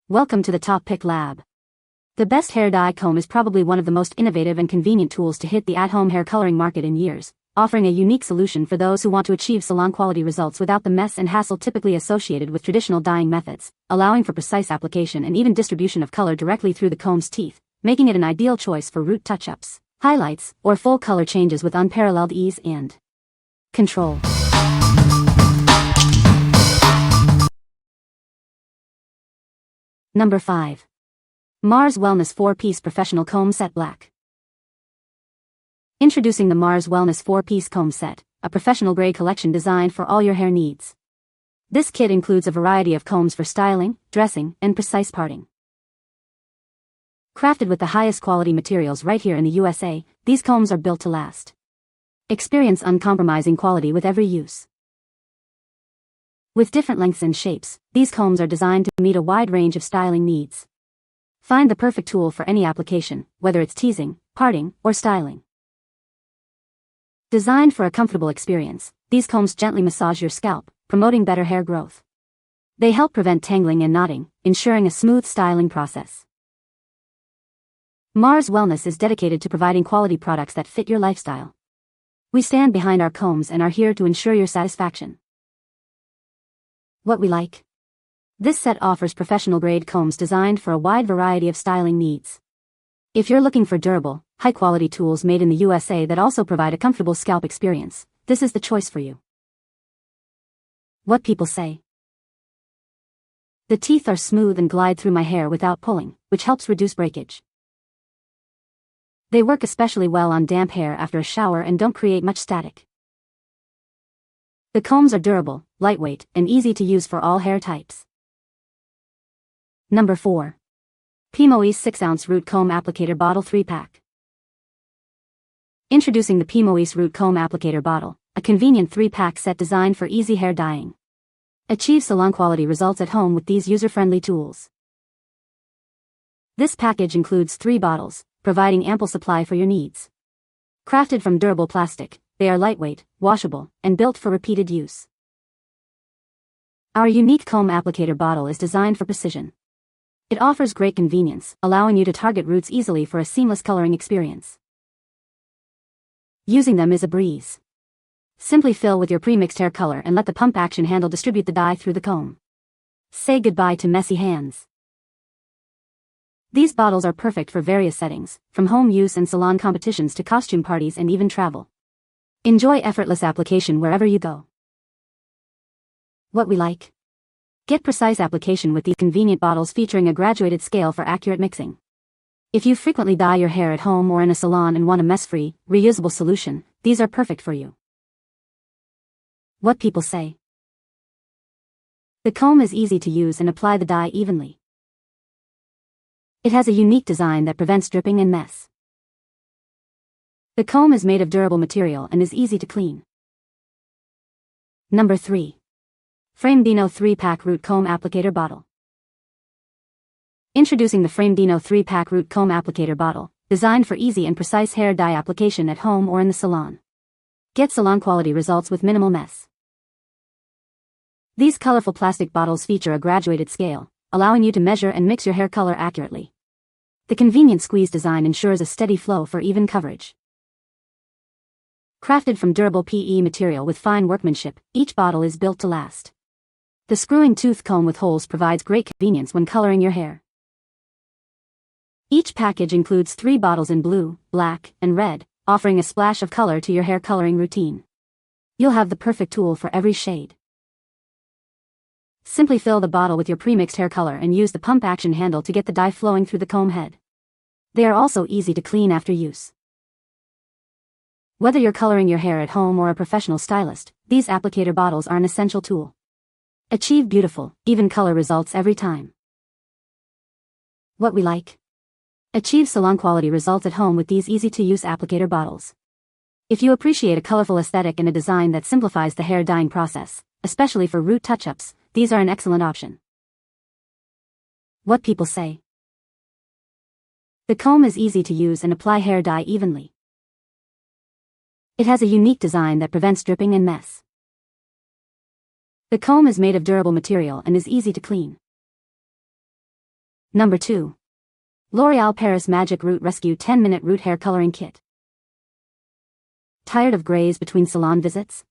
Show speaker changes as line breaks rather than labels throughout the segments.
Welcome to the TopPick lab. The best hair dye comb is probably one of the most innovative and convenient tools to hit the at-home hair coloring market in years, offering a unique solution for those who want to achieve salon-quality results without the mess and hassle typically associated with traditional dyeing methods, allowing for precise application and even distribution of color directly through the comb's teeth, making it an ideal choice for root touch-ups, highlights, or full color changes with unparalleled ease and control. Number 5. Mars Wellness 4-Piece Professional Comb Set Black. Introducing the Mars Wellness 4-Piece Comb Set, a professional-grade collection designed for all your hair needs. This kit includes a variety of combs for styling, dressing, and precise parting. Crafted with the highest quality materials right here in the USA, these combs are built to last. Experience uncompromising quality with every use. With different lengths and shapes, these combs are designed to meet a wide range of styling needs. Find the perfect tool for any application, whether it's teasing, parting, or styling. Designed for a comfortable experience, these combs gently massage your scalp, promoting better hair growth. They help prevent tangling and knotting, ensuring a smooth styling process. Mars Wellness is dedicated to providing quality products that fit your lifestyle. We stand behind our combs and are here to ensure your satisfaction. What we like. This set offers professional-grade combs designed for a wide variety of styling needs. If you're looking for durable, high-quality tools made in the USA that also provide a comfortable scalp experience, this is the choice for you. What people say. The teeth are smooth and glide through my hair without pulling, which helps reduce breakage. They work especially well on damp hair after a shower and don't create much static. The combs are durable, lightweight, and easy to use for all hair types. Number 4. Pimoys 6-ounce Root Comb Applicator Bottle 3-pack. Introducing the Pimoys Root Comb Applicator Bottle, a convenient 3-pack set designed for easy hair dyeing. Achieve salon-quality results at home with these user-friendly tools. This package includes 3 bottles, providing ample supply for your needs. Crafted from durable plastic, they are lightweight, washable, and built for repeated use. Our unique comb applicator bottle is designed for precision. It offers great convenience, allowing you to target roots easily for a seamless coloring experience. Using them is a breeze. Simply fill with your pre-mixed hair color and let the pump action handle distribute the dye through the comb. Say goodbye to messy hands. These bottles are perfect for various settings, from home use and salon competitions to costume parties and even travel. Enjoy effortless application wherever you go. What we like. Get precise application with these convenient bottles featuring a graduated scale for accurate mixing. If you frequently dye your hair at home or in a salon and want a mess-free, reusable solution, these are perfect for you. What people say. The comb is easy to use and apply the dye evenly. It has a unique design that prevents dripping and mess. The comb is made of durable material and is easy to clean. Number 3. Framedino 3-pack Root Comb Applicator Bottle. Introducing the Framedino 3-pack Root Comb Applicator Bottle, designed for easy and precise hair dye application at home or in the salon. Get salon-quality results with minimal mess. These colorful plastic bottles feature a graduated scale, allowing you to measure and mix your hair color accurately. The convenient squeeze design ensures a steady flow for even coverage. Crafted from durable PE material with fine workmanship, each bottle is built to last. The screwing tooth comb with holes provides great convenience when coloring your hair. Each package includes 3 bottles in blue, black, and red, offering a splash of color to your hair coloring routine. You'll have the perfect tool for every shade. Simply fill the bottle with your pre-mixed hair color and use the pump action handle to get the dye flowing through the comb head. They are also easy to clean after use. Whether you're coloring your hair at home or a professional stylist, these applicator bottles are an essential tool. Achieve beautiful, even color results every time. What we like. Achieve salon-quality results at home with these easy-to-use applicator bottles. If you appreciate a colorful aesthetic and a design that simplifies the hair dyeing process, especially for root touch-ups, these are an excellent option. What people say. The comb is easy to use and apply hair dye evenly. It has a unique design that prevents dripping and mess. The comb is made of durable material and is easy to clean. Number 2. L'Oréal Paris Magic Root Rescue 10-Minute Root Hair Coloring Kit. Tired of grays between salon visits?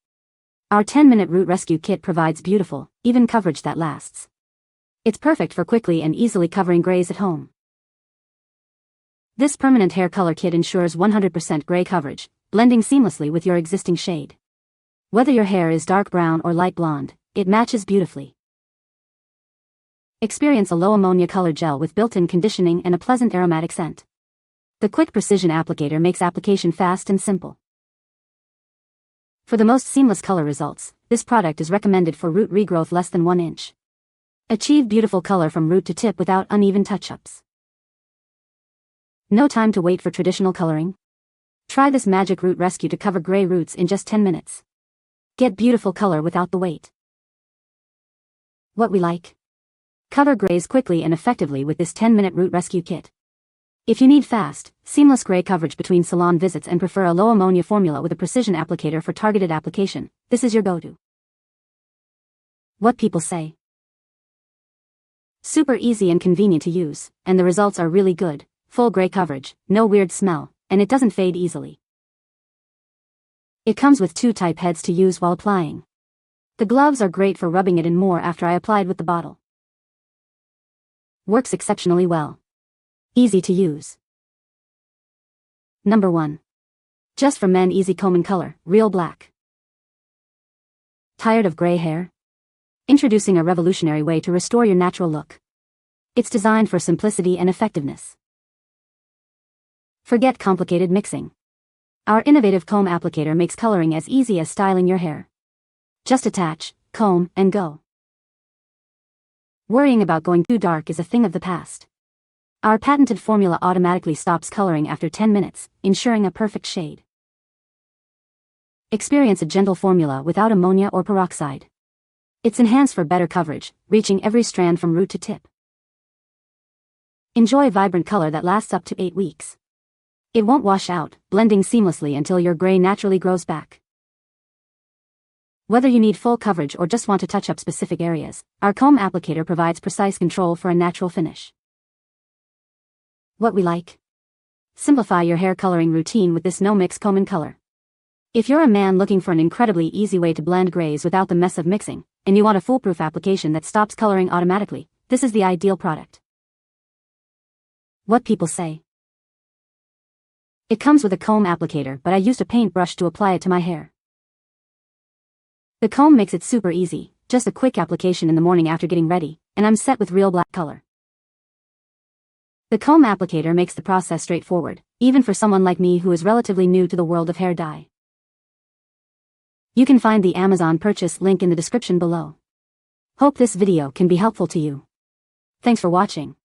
Our 10-minute root rescue kit provides beautiful, even coverage that lasts. It's perfect for quickly and easily covering grays at home. This permanent hair color kit ensures 100% gray coverage, blending seamlessly with your existing shade. Whether your hair is dark brown or light blonde, it matches beautifully. Experience a low ammonia color gel with built-in conditioning and a pleasant aromatic scent. The quick precision applicator makes application fast and simple. For the most seamless color results, this product is recommended for root regrowth less than 1 inch. Achieve beautiful color from root to tip without uneven touch-ups. No time to wait for traditional coloring? Try this magic root rescue to cover gray roots in just 10 minutes. Get beautiful color without the wait. What we like? Cover grays quickly and effectively with this 10-minute root rescue kit. If you need fast, seamless gray coverage between salon visits and prefer a low ammonia formula with a precision applicator for targeted application, this is your go-to. What people say. Super easy and convenient to use, and the results are really good. Full gray coverage, no weird smell, and it doesn't fade easily. It comes with 2 type heads to use while applying. The gloves are great for rubbing it in more after I applied with the bottle. Works exceptionally well. Easy to use. Number 1. Just for men easy comb and color, real black. Tired of gray hair? Introducing a revolutionary way to restore your natural look. It's designed for simplicity and effectiveness. Forget complicated mixing. Our innovative comb applicator makes coloring as easy as styling your hair. Just attach, comb, and go. Worrying about going too dark is a thing of the past. Our patented formula automatically stops coloring after 10 minutes, ensuring a perfect shade. Experience a gentle formula without ammonia or peroxide. It's enhanced for better coverage, reaching every strand from root to tip. Enjoy vibrant color that lasts up to 8 weeks. It won't wash out, blending seamlessly until your gray naturally grows back. Whether you need full coverage or just want to touch up specific areas, our comb applicator provides precise control for a natural finish. What we like? Simplify your hair coloring routine with this no-mix comb and color. If you're a man looking for an incredibly easy way to blend grays without the mess of mixing, and you want a foolproof application that stops coloring automatically, this is the ideal product. What people say. It comes with a comb applicator, but I used a paintbrush to apply it to my hair. The comb makes it super easy, just a quick application in the morning after getting ready, and I'm set with real black color. The comb applicator makes the process straightforward, even for someone like me who is relatively new to the world of hair dye. You can find the Amazon purchase link in the description below. Hope this video can be helpful to you. Thanks for watching.